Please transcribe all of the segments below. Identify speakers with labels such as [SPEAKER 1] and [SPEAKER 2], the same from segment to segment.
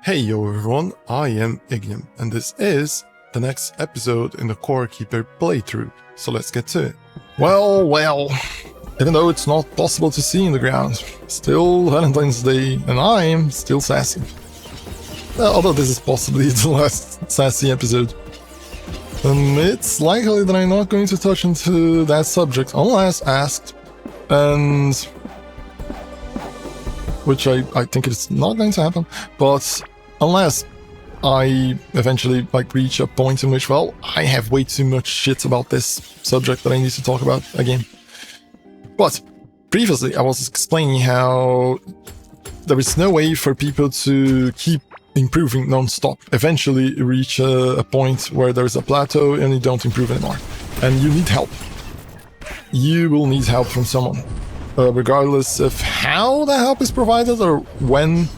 [SPEAKER 1] Hey yo everyone, I am Ignium, and this is the next episode in the Core Keeper playthrough, so let's get to it. Well, even though it's not possible to see in the ground, still Valentine's Day, and I am still sassy. Although this is possibly the last sassy episode. It's likely that I'm not going to touch into that subject unless asked, and which I think it's not going to happen, but unless I eventually reach a point in which, well, I have way too much shit about this subject that I need to talk about again. But previously I was explaining how there is no way for people to keep improving non-stop. Eventually you reach a point where there's a plateau and you don't improve anymore, and you need help. You will need help from someone. Regardless of how the help is provided or when,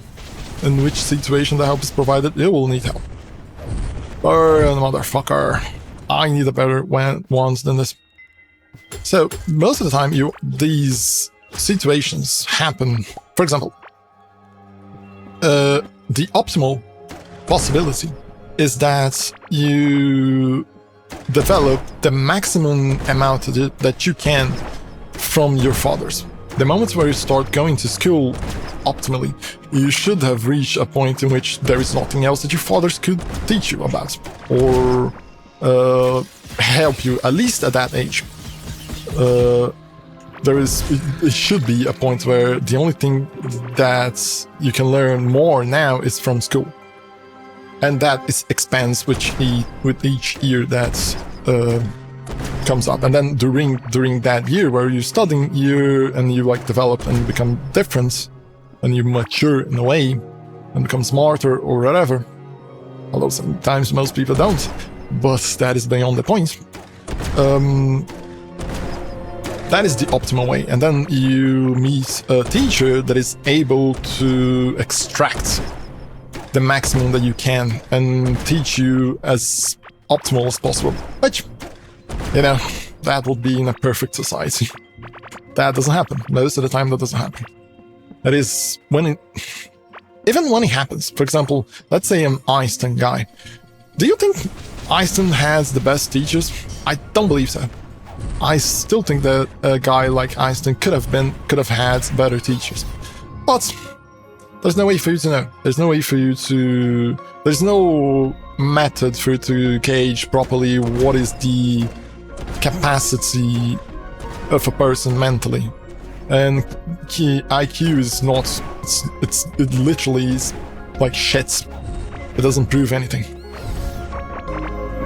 [SPEAKER 1] in which situation the help is provided, you will need help. Motherfucker, I need a better ones than this. So most of the time, these situations happen. For example, the optimal possibility is that you develop the maximum amount that you can from your fathers. The moment where you start going to school, optimally, you should have reached a point in which there is nothing else that your fathers could teach you about, or help you, at least at that age. It should be a point where the only thing that you can learn more now is from school. And that expands with each year that comes up, and then during that year where you're studying, you develop and become different, and you mature in a way and become smarter or whatever. Although sometimes most people don't, but that is beyond the point. That is the optimal way, and then you meet a teacher that is able to extract the maximum that you can and teach you as optimal as possible, which, you know, that would be in a perfect society. That doesn't happen. Most of the time that doesn't happen. That is, even when it happens, for example, let's say I'm Einstein guy. Do you think Einstein has the best teachers? I don't believe so. I still think that a guy like Einstein could have had better teachers. But there's no way for you to know. There's no method for you to gauge properly what is the capacity of a person mentally. And IQ is not, it literally is like shit. It doesn't prove anything.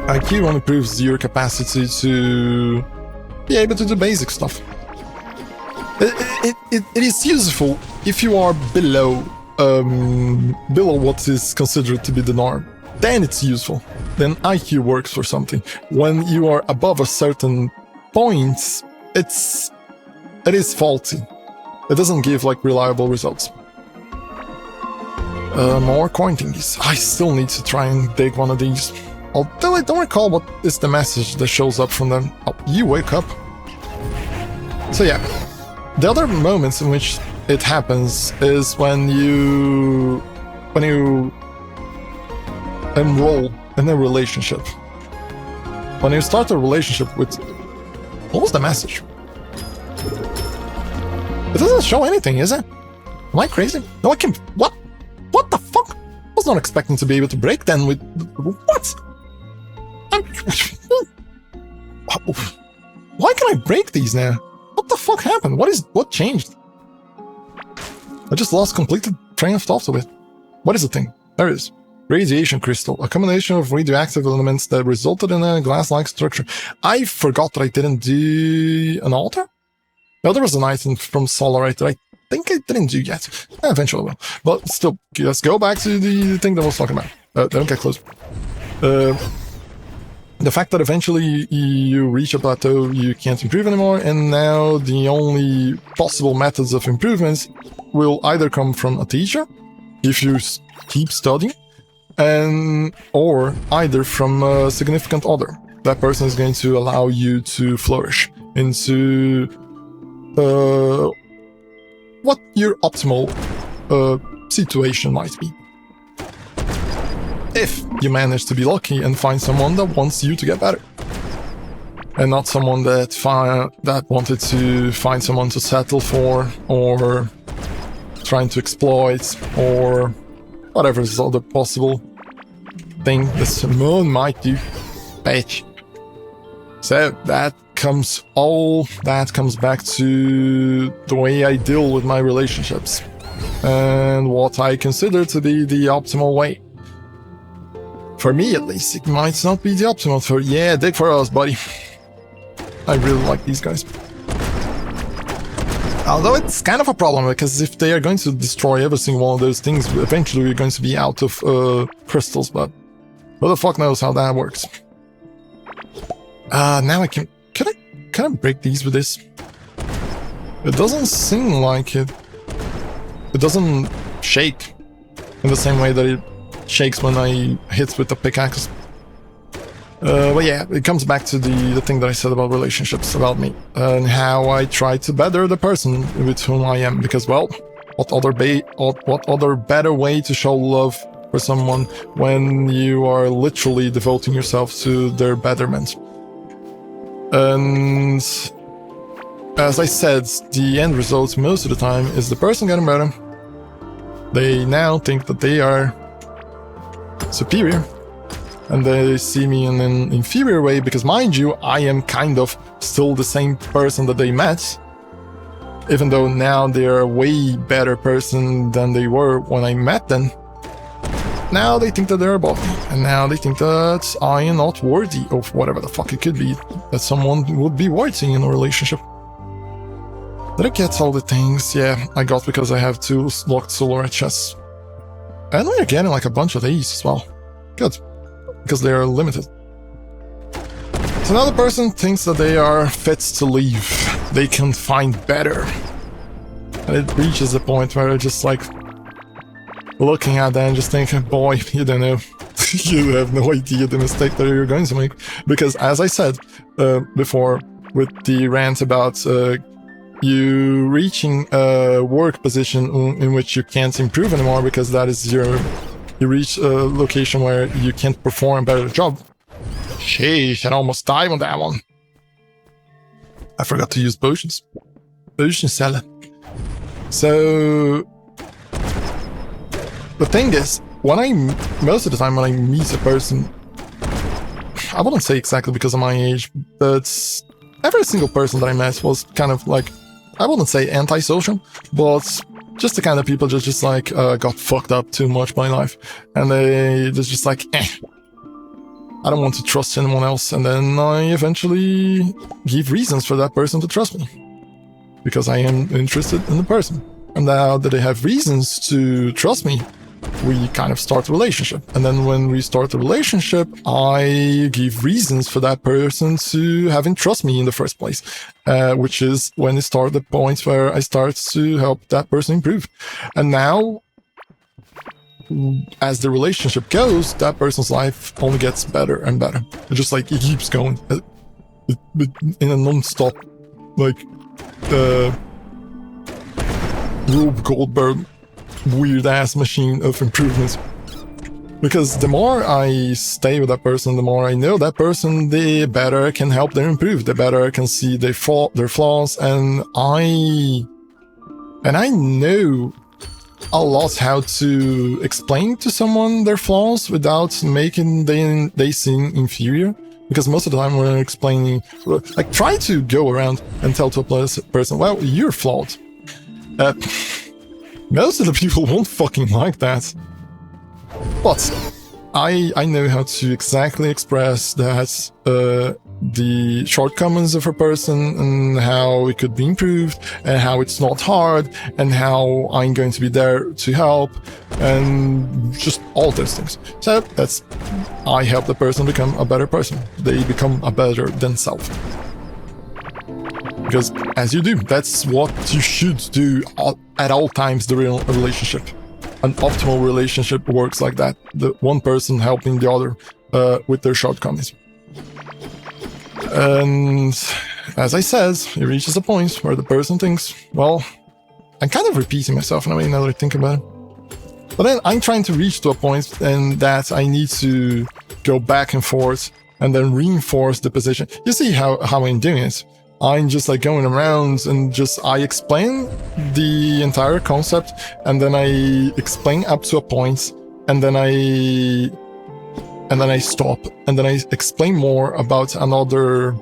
[SPEAKER 1] IQ only proves your capacity to be able to do basic stuff. It is useful if you are below what is considered to be the norm. Then it's useful. Then IQ works for something. When you are above a certain point, it is faulty. It doesn't give reliable results. More coin thingies. I still need to try and dig one of these. Although I don't recall what is the message that shows up from them. Oh, you wake up. So yeah, the other moments in which it happens is when you enroll in a relationship. When you start a relationship with... What was the message? It doesn't show anything, is it? Am I crazy? No, I can... What? What the fuck? I was not expecting to be able to break then with... What? Why can I break these now? What the fuck happened? What changed? I just lost completely train of thought of it. What is the thing? There it is. Radiation crystal, a combination of radioactive elements that resulted in a glass-like structure. I forgot that I didn't do an altar? No, there was an item from Solarite that I think I didn't do yet. Eventually I will. But still, let's go back to the thing that I was talking about. Don't get close. The fact that eventually you reach a plateau, you can't improve anymore, and now the only possible methods of improvements will either come from a teacher, if you keep studying, or either from a significant other. That person is going to allow you to flourish into what your optimal situation might be. if you manage to be lucky and find someone that wants you to get better. And not someone that wanted to find someone to settle for, or trying to exploit, or whatever is other possible thing that someone might do. Bitch. So that comes back to the way I deal with my relationships and what I consider to be the optimal way. For me, at least, it might not be the optimal for... Yeah, dig for us, buddy. I really like these guys. Although it's kind of a problem, because if they are going to destroy every single one of those things, eventually we're going to be out of crystals, but who the fuck knows how that works. Now I can I break these with this? It doesn't seem like it. It doesn't shake in the same way that it shakes when I hit with the pickaxe. But yeah, it comes back to the thing that I said about relationships, about me, and how I try to better the person with whom I am, because, well, what other better way to show love for someone when you are literally devoting yourself to their betterment? And as I said, the end result most of the time is the person getting better. They now think that they are superior, and they see me in an inferior way, because, mind you, I am kind of still the same person that they met, even though now they're a way better person than they were when I met them. Now they think that they're above me, and now they think that I am not worthy of whatever the fuck it could be that someone would be worthy in a relationship. Did I get all the things? Yeah, I got, because I have 2 locked solar chests. And we're getting like a bunch of these as well. Good, because they are limited. So now the person thinks that they are fit to leave. They can find better. And it reaches a point where I just like looking at them and just thinking, boy, you don't know. You have no idea the mistake that you're going to make. Because as I said before with the rant about you reaching a work position in which you can't improve anymore, because that is you reach a location where you can't perform a better job. Sheesh, I almost died on that one. I forgot to use potions. Potion seller. So the thing is, most of the time when I meet a person, I wouldn't say exactly because of my age, but every single person that I met was kind of like, I wouldn't say antisocial, but just the kind of people that just like got fucked up too much by life, and they just like, I don't want to trust anyone else, and then I eventually give reasons for that person to trust me, because I am interested in the person. And now that they have reasons to trust me, we kind of start a relationship. And then when we start a relationship, I give reasons for that person to having trust me in the first place, which is when it starts the point where I start to help that person improve. And now, as the relationship goes, that person's life only gets better and better. It's just like, it keeps going in a non-stop, like, Rube Goldberg weird-ass machine of improvements. Because the more I stay with that person, the more I know that person, the better I can help them improve, the better I can see their flaws, and I know a lot how to explain to someone their flaws without making they seem inferior. Because most of the time when I'm explaining, like, try to go around and tell to a person, well, you're flawed. Most of the people won't fucking like that. But I know how to exactly express that the shortcomings of a person, and how it could be improved, and how it's not hard, and how I'm going to be there to help, and just all those things. So I help the person become a better person. They become a better themselves. Because, as you do, that's what you should do at all times during a relationship. An optimal relationship works like that. The one person helping the other with their shortcomings. And, as I said, it reaches a point where the person thinks, well, I'm kind of repeating myself in a way now that I think about it. But then I'm trying to reach to a point and that I need to go back and forth and then reinforce the position. You see how I'm doing it? I'm just like going around and I explain the entire concept and then I explain up to a point and then I stop and then I explain more about another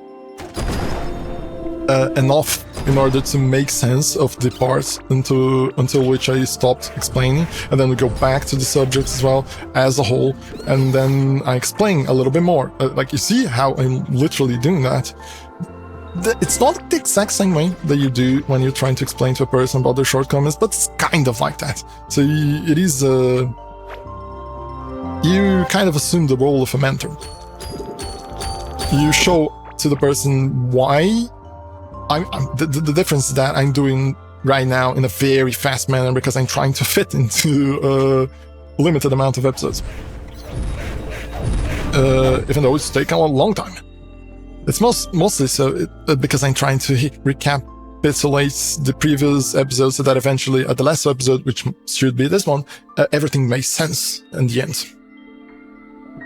[SPEAKER 1] enough in order to make sense of the parts until which I stopped explaining, and then we go back to the subject as well as a whole, and then I explain a little bit more. Like you see how I'm literally doing that. It's not the exact same way that you do when you're trying to explain to a person about their shortcomings, but it's kind of like that. So it is you kind of assume the role of a mentor. You show to the person why the difference that I'm doing right now in a very fast manner because I'm trying to fit into a limited amount of episodes. Even though it's taken a long time. It's mostly so because I'm trying to recapitulate the previous episodes so that eventually at the last episode, which should be this one, everything makes sense in the end.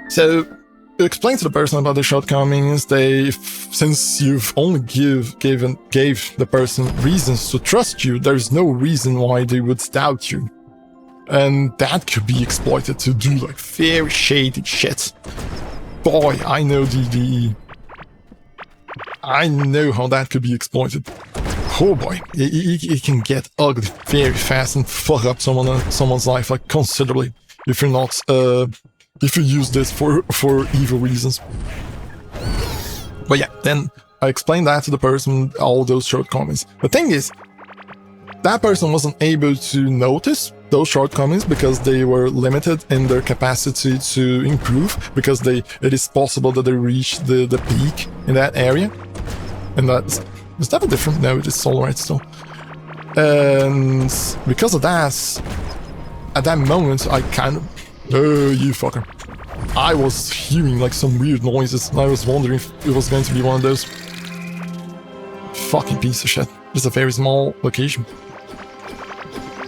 [SPEAKER 1] So you explain to the person about their shortcomings. Since you've only gave the person reasons to trust you, there's no reason why they would doubt you. And that could be exploited to do like very shady shit. Boy, I know I know how that could be exploited. Oh boy, it can get ugly very fast and fuck up someone's life like considerably if you're not if you use this for evil reasons. But yeah, then I explained that to the person, all those shortcomings. The thing is, that person wasn't able to notice those shortcomings because they were limited in their capacity to improve, because it is possible that they reach the peak in that area. And is that a different? No, it is alright still. And because of that, at that moment, I kind of... Oh, you fucker. I was hearing like some weird noises and I was wondering if it was going to be one of those. Fucking piece of shit. Just a very small location.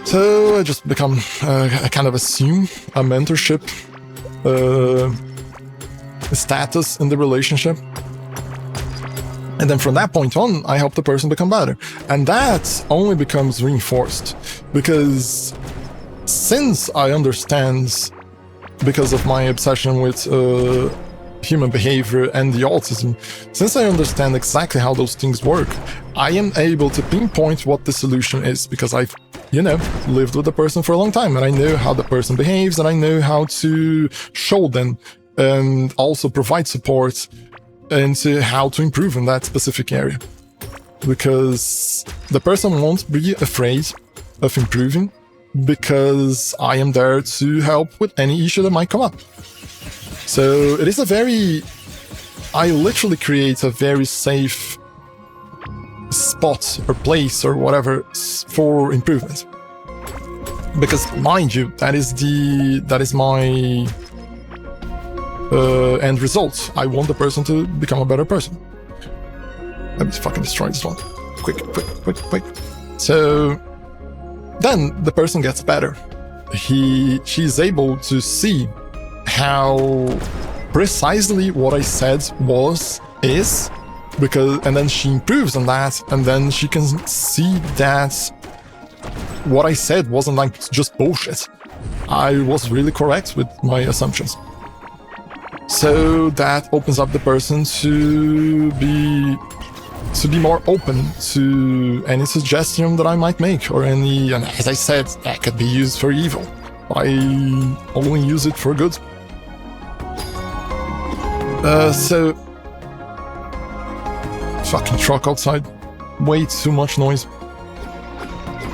[SPEAKER 1] So I just become, I kind of assume a mentorship status in the relationship. And then from that point on, I help the person become better. And that only becomes reinforced because since I understand, because of my obsession with human behavior and the autism, since I understand exactly how those things work, I am able to pinpoint what the solution is because I've, lived with the person for a long time and I know how the person behaves and I know how to show them and also provide support into how to improve in that specific area. Because the person won't be afraid of improving because I am there to help with any issue that might come up. So it is I literally create a very safe spot or place or whatever for improvement. Because mind you, that is my end result. I want the person to become a better person. Let me fucking destroy this one. Quick. So then the person gets better. She's able to see how precisely what I said is, and then she improves on that, and then she can see that what I said wasn't like just bullshit. I was really correct with my assumptions. So that opens up the person to be more open to any suggestion that I might make, or any, and as I said, that could be used for evil. I only use it for good. So... Fucking truck outside. Way too much noise.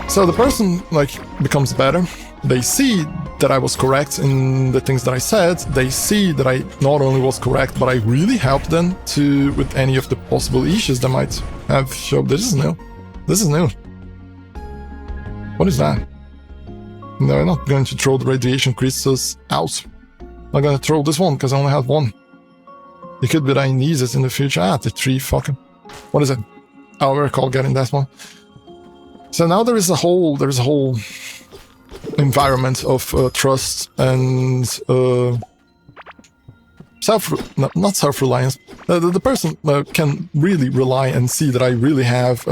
[SPEAKER 1] So the person, becomes better. They see that I was correct in the things that I said. They see that I not only was correct, but I really helped them with any of the possible issues they might have. So this is new. What is that? No, I'm not going to throw the radiation crystals out. I'm going to throw this one, because I only have one. It could be that I need this in the future. The tree, fucking... What is it? Oh, I recall getting that one. So now there is a whole environment of trust and not self-reliance. The person can really rely and see that I really have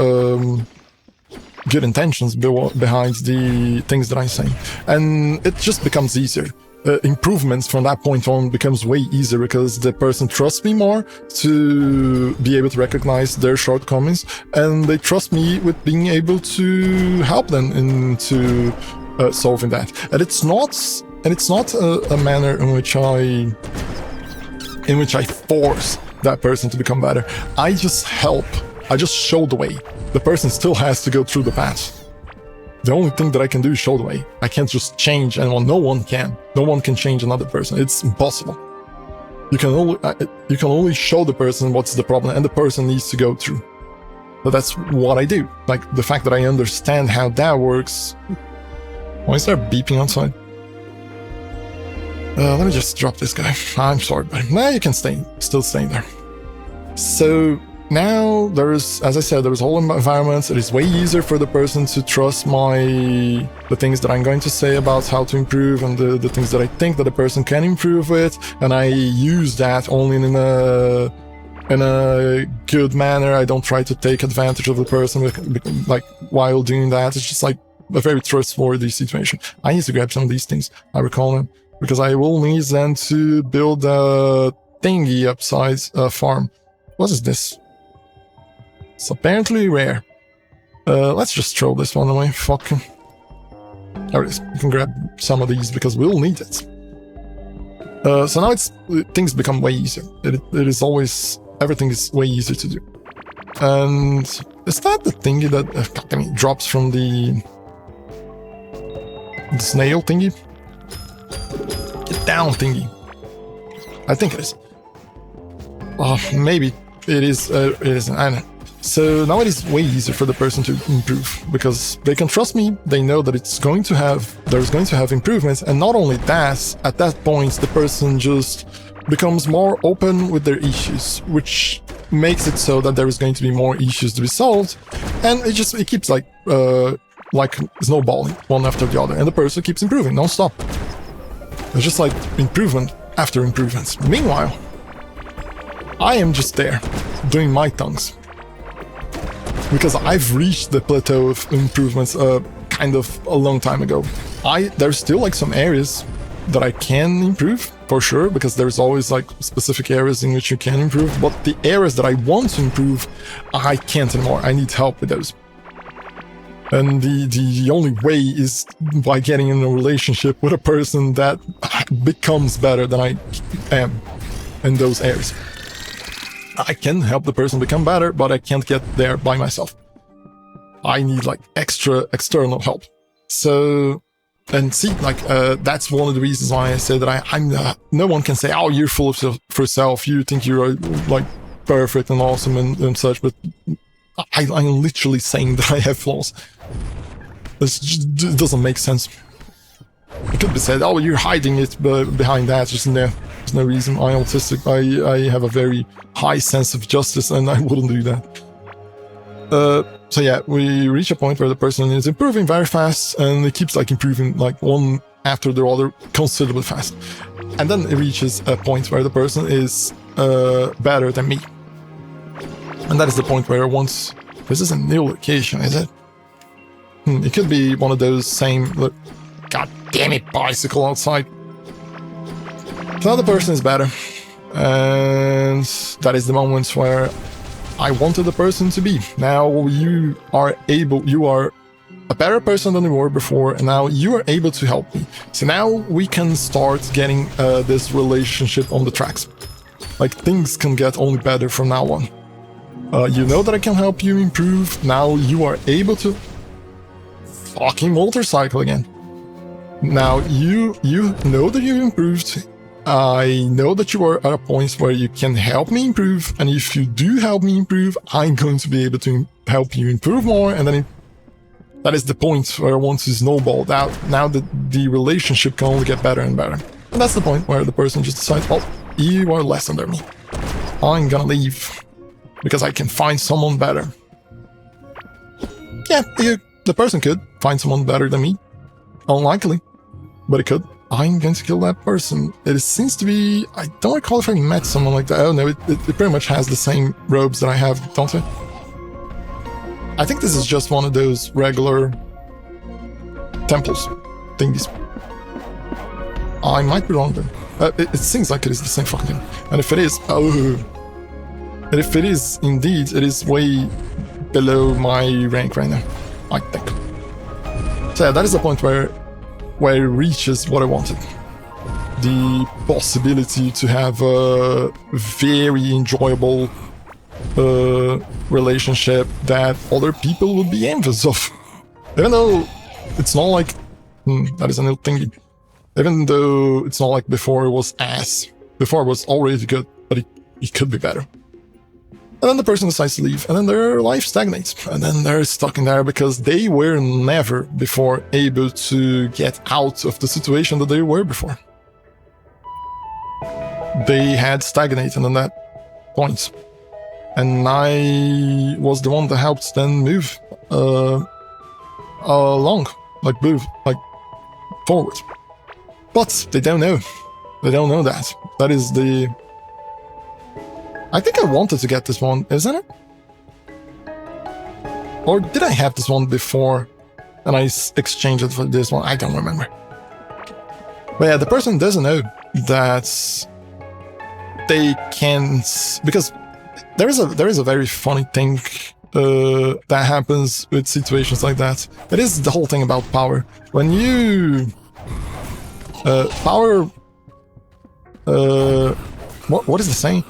[SPEAKER 1] good intentions behind the things that I say, and it just becomes easier. Improvements from that point on becomes way easier because the person trusts me more to be able to recognize their shortcomings, and they trust me with being able to help them into solving that. And it's not a manner in which I force that person to become better. I just help. I just show the way. The person still has to go through the path. The only thing that I can do is show the way. I can't just change anyone. No one can. No one can change another person. It's impossible. You can only show the person what's the problem, and the person needs to go through. But that's what I do. Like, the fact that I understand how that works. Why is there beeping outside? Let me just drop this guy. I'm sorry, but now you can still stay there. So now there's, as I said, there's whole environments. It is way easier for the person to trust the things that I'm going to say about how to improve, and the things that I think that the person can improve with, and I use that only in a good manner. I don't try to take advantage of the person like while doing that. It's just like a very trustworthy situation. I need to grab some of these things. I recall them because I will need them to build a thingy upside farm. What is this? It's apparently rare. Let's just throw this one away. Fuck. There it is. You can grab some of these because we'll need it. So now things become way easier. It is always, everything is way easier to do. And is that the thingy that drops from the snail thingy? Get down thingy. I think it is. Maybe it is. It isn't. I don't know. So now it is way easier for the person to improve because they can trust me. They know that there's going to have improvements, and not only that, at that point the person just becomes more open with their issues, which makes it so that there is going to be more issues to be solved, and it keeps like snowballing one after the other, and the person keeps improving non-stop. It's just like improvement after improvements. Meanwhile, I am just there doing my tongues because I've reached the plateau of improvements kind of a long time ago. There's still like some areas that I can improve for sure, because there's always like specific areas in which you can improve, but the areas that I want to improve, I can't anymore. I need help with those. And the only way is by getting in a relationship with a person that becomes better than I am in those areas. I can help the person become better, but I can't get there by myself. I need like external help. So, and see, like, that's one of the reasons why I say that I'm no one can say, oh, you're full of yourself, you think you're like perfect and awesome and such, but I'm literally saying that I have flaws. It doesn't make sense. It could be said, oh, you're hiding it behind that. Just no, there's no reason. I'm autistic. I have a very high sense of justice, and I wouldn't do that. So yeah, we reach a point where the person is improving very fast, and it keeps like improving like one after the other considerably fast. And then it reaches a point where the person is better than me. And that is the point where once... This is a new location, is it? It could be one of those same... Look, God damn it, bicycle outside. So now the person is better. And that is the moment where I wanted the person to be. Now you are a better person than you were before, and now you are able to help me. So now we can start getting this relationship on the tracks. Like, things can get only better from now on. You know that I can help you improve. Now you are able to... Fucking motorcycle again. Now you know that you improved. I know that you are at a point where you can help me improve, and if you do help me improve, I'm going to be able to help you improve more, and then that is the point where I want to snowball that. Now the relationship can only get better and better. And that's the point where the person just decides, well, you are less than me. I'm gonna leave because I can find someone better. Yeah, the person could find someone better than me. unlikely, but it could. I'm going to kill that person. It seems to be... I don't recall if I met someone like that. Oh no, it pretty much has the same robes that I have, don't it? I think this is just one of those regular temples thingies. I might be wrong though. It seems like it is the same fucking thing. And if it is... oh... and if it is indeed, it is way below my rank right now, I think. So yeah, that is the point where it reaches what I wanted. The possibility to have a very enjoyable relationship that other people would be envious of. Even though it's not like... that is a new thingy. Even though it's not like before it was ass. Before it was already good, but it could be better. And then the person decides to leave, and then their life stagnates, and then they're stuck in there because they were never before able to get out of the situation that they were before. They had stagnated on that point, and I was the one that helped them move along, like move, like forward. But they don't know. They don't know that. That is the... I think I wanted to get this one, isn't it? Or did I have this one before and I exchanged it for this one? I don't remember. But yeah, the person doesn't know that they can't... because there is a very funny thing that happens with situations like that. It is the whole thing about power. When you... power... what is the saying?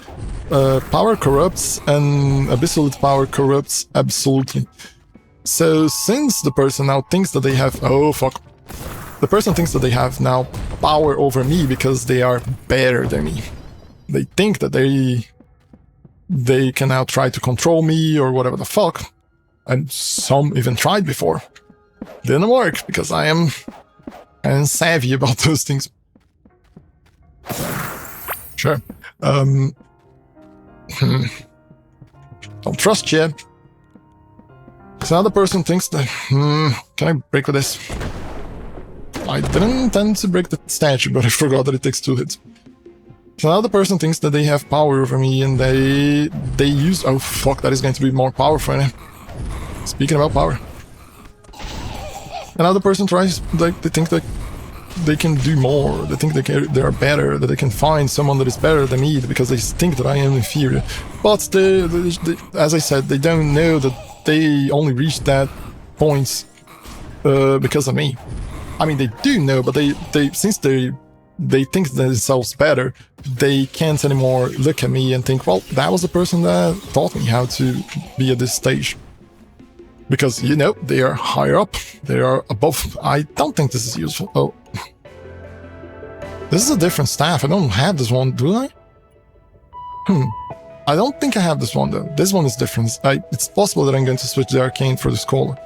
[SPEAKER 1] Power corrupts, and absolute power corrupts absolutely. So since the person now thinks that they have... oh fuck. The person thinks that they have now power over me because they are better than me. They think that they can now try to control me or whatever the fuck. And some even tried before. Didn't work because I am savvy about those things. Sure. Don't trust you. So now the person thinks that... can I break with this? I didn't intend to break the statue, but I forgot that it takes 2 hits. So now the person thinks that they have power over me, and they use... oh fuck, that is going to be more powerful. Speaking about power. And now the person tries... they think that they can do more, they think they are better, that they can find someone that is better than me because they think that I am inferior. But they, as I said, they don't know that they only reached that point because of me. I mean, they do know, but since they think themselves better, they can't anymore look at me and think, well, that was the person that taught me how to be at this stage. Because, you know, they are higher up, they are above. I don't think this is useful. Oh. This is a different staff. I don't have this one, do I? I don't think I have this one, though. This one is different. It's possible that I'm going to switch the arcane for the scholar.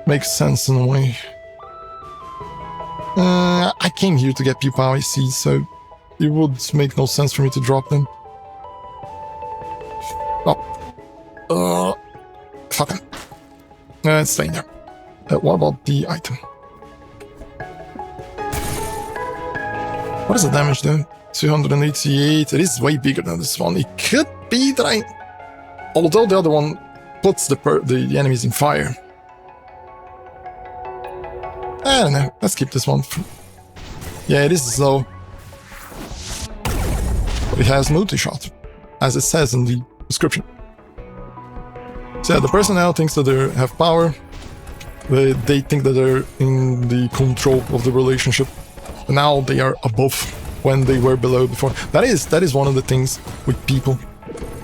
[SPEAKER 1] Makes sense in a way. I came here to get people I see, so it would make no sense for me to drop them. Oh. Fuck it. It's staying there. What about the item? What is the damage then? 288. It is way bigger than this one. It could be that I... although the other one puts the enemies in fire. I don't know. Let's keep this one. Yeah, it is slow. It has multi-shot, as it says in the description. So yeah, the person now thinks that they have power. They think that they're in the control of the relationship. And now they are above when they were below before. That is one of the things with people.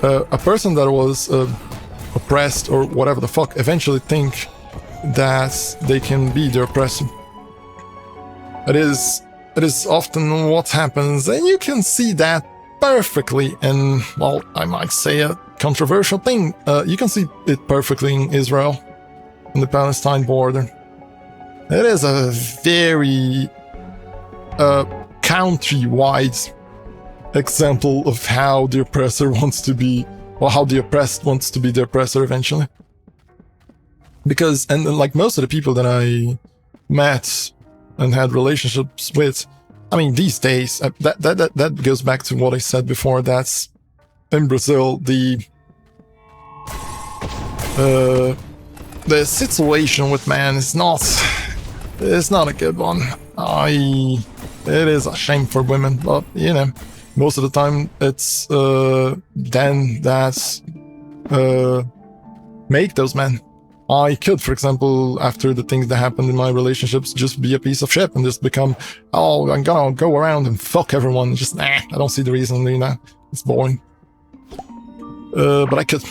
[SPEAKER 1] A person that was oppressed or whatever the fuck eventually think that they can be the oppressor. It is often what happens, and you can see that perfectly in, well, I might say a controversial thing. You can see it perfectly in Israel, on the Palestine border. It is a very country-wide example of how the oppressor wants to be, or how the oppressed wants to be the oppressor eventually. Because, and like most of the people that I met and had relationships with. I mean, these days, that goes back to what I said before. That's in Brazil, the situation with man is not a good one. It is a shame for women, but you know, most of the time it's them that make those men. I could, for example, after the things that happened in my relationships, just be a piece of shit and just become, oh, I'm gonna go around and fuck everyone. Just, I don't see the reason in doing that. It's boring. But I could.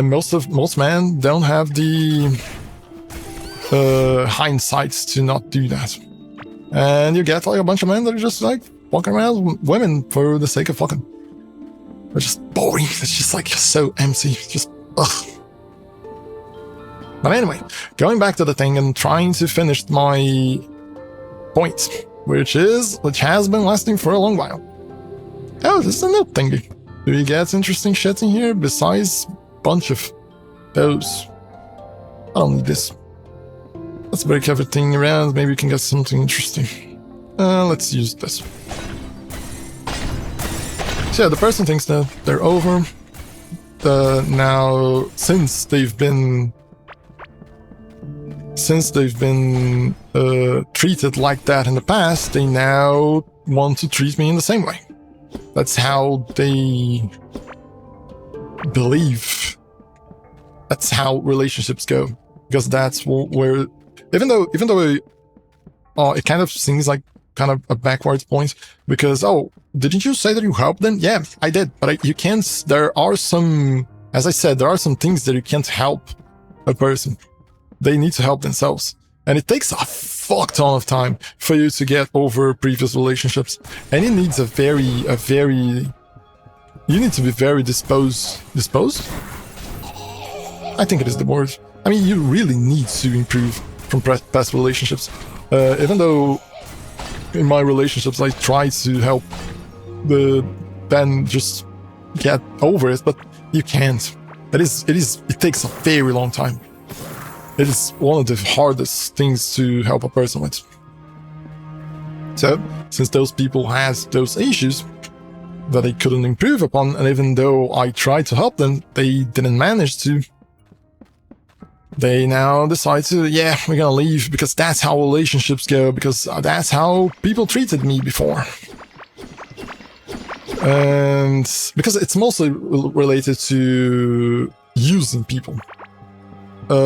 [SPEAKER 1] Most men don't have the hindsight to not do that. And you get like a bunch of men that are just like walking around with women for the sake of fucking. They're just boring. It's just like so empty. Just, ugh. But anyway, going back to the thing and trying to finish my point, which has been lasting for a long while. Oh, this is a new thingy. Do we get interesting shit in here besides a bunch of those? I don't need this. Let's break everything around. Maybe we can get something interesting. Let's use this. So yeah, the person thinks that they're over. Now, since they've been treated like that in the past, they now want to treat me in the same way. That's how they believe. That's how relationships go. Because that's where, even though it kind of seems like kind of a backwards point, because, oh, didn't you say that you helped them? Yeah, I did, but you can't, there are some, as I said, there are some things that you can't help a person. They need to help themselves. And it takes a fuck ton of time for you to get over previous relationships. And it needs you need to be very disposed? I think it is the word. I mean, you really need to improve from past relationships. Even though in my relationships I try to help then just get over it, but you can't. It takes a very long time. It is one of the hardest things to help a person with. So, since those people had those issues that they couldn't improve upon, and even though I tried to help them, they didn't manage to, they now decide to, yeah, we're gonna leave, because that's how relationships go, because that's how people treated me before. And because it's mostly related to using people.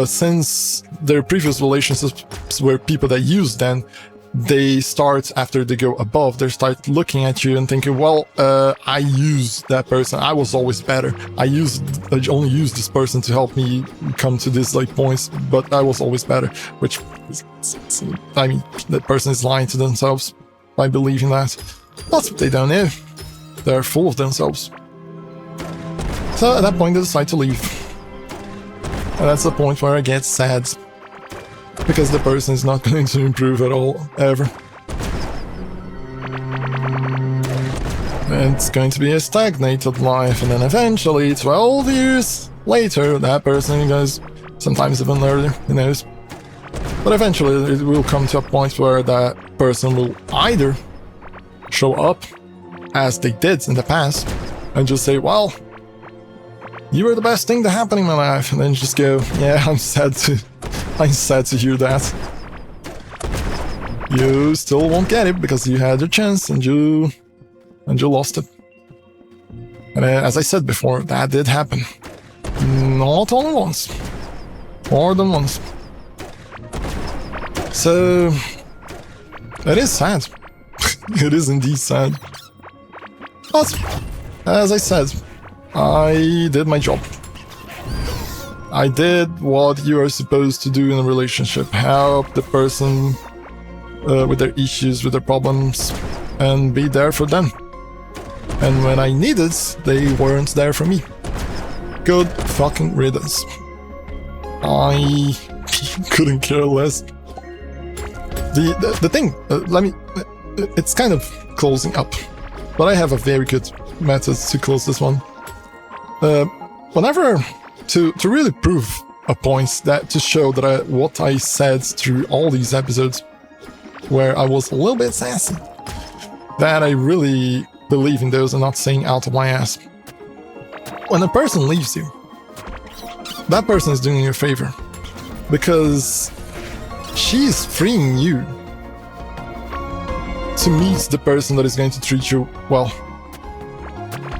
[SPEAKER 1] Since their previous relationships were people that used them, they start, after they go above, they start looking at you and thinking, well, I used that person, I was always better, I only used this person to help me come to this like points, but I was always better, which is, I mean, that person is lying to themselves by believing that. That's what they don't know. They're full of themselves. So at that point they decide to leave. And that's the point where I get sad. Because the person is not going to improve at all, ever. And it's going to be a stagnated life, and then eventually, 12 years later, that person goes, sometimes even earlier, who knows. But eventually it will come to a point where that person will either show up as they did in the past, and just say, well, you were the best thing that happened in my life, and then just go, yeah, I'm sad to hear that. You still won't get it because you had your chance and you lost it. And as I said before, that did happen. Not only once. More than once. So it is sad. It is indeed sad. But as I said, I did my job. I did what you are supposed to do in a relationship. Help the person with their issues, with their problems, and be there for them. And when I needed, they weren't there for me. Good fucking riddance. I couldn't care less. The thing, it's kind of closing up, but I have a very good method to close this one. Whenever to really prove a point, that to show that what I said through all these episodes where I was a little bit sassy. That I really believe in those and not saying out of my ass. When a person leaves you, that person is doing you a favor. Because she's freeing you to meet the person that is going to treat you well.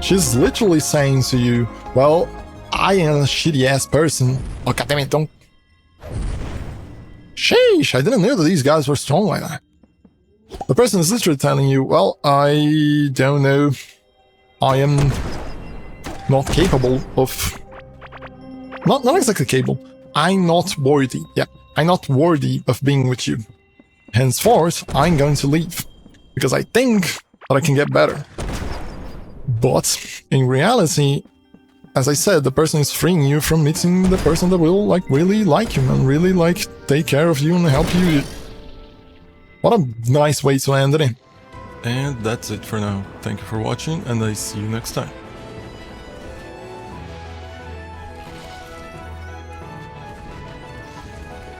[SPEAKER 1] She's literally saying to you, well, I am a shitty ass person. Oh, goddammit, don't. Sheesh, I didn't know that these guys were strong like that. The person is literally telling you, well, I don't know. I am not capable of... Not exactly capable. I'm not worthy. Yeah, I'm not worthy of being with you. Henceforth, I'm going to leave. Because I think that I can get better. But, in reality, as I said, the person is freeing you from meeting the person that will, like, really like you and really, like, take care of you and help you. What a nice way to end it in. And that's it for now. Thank you for watching, and I see you next time.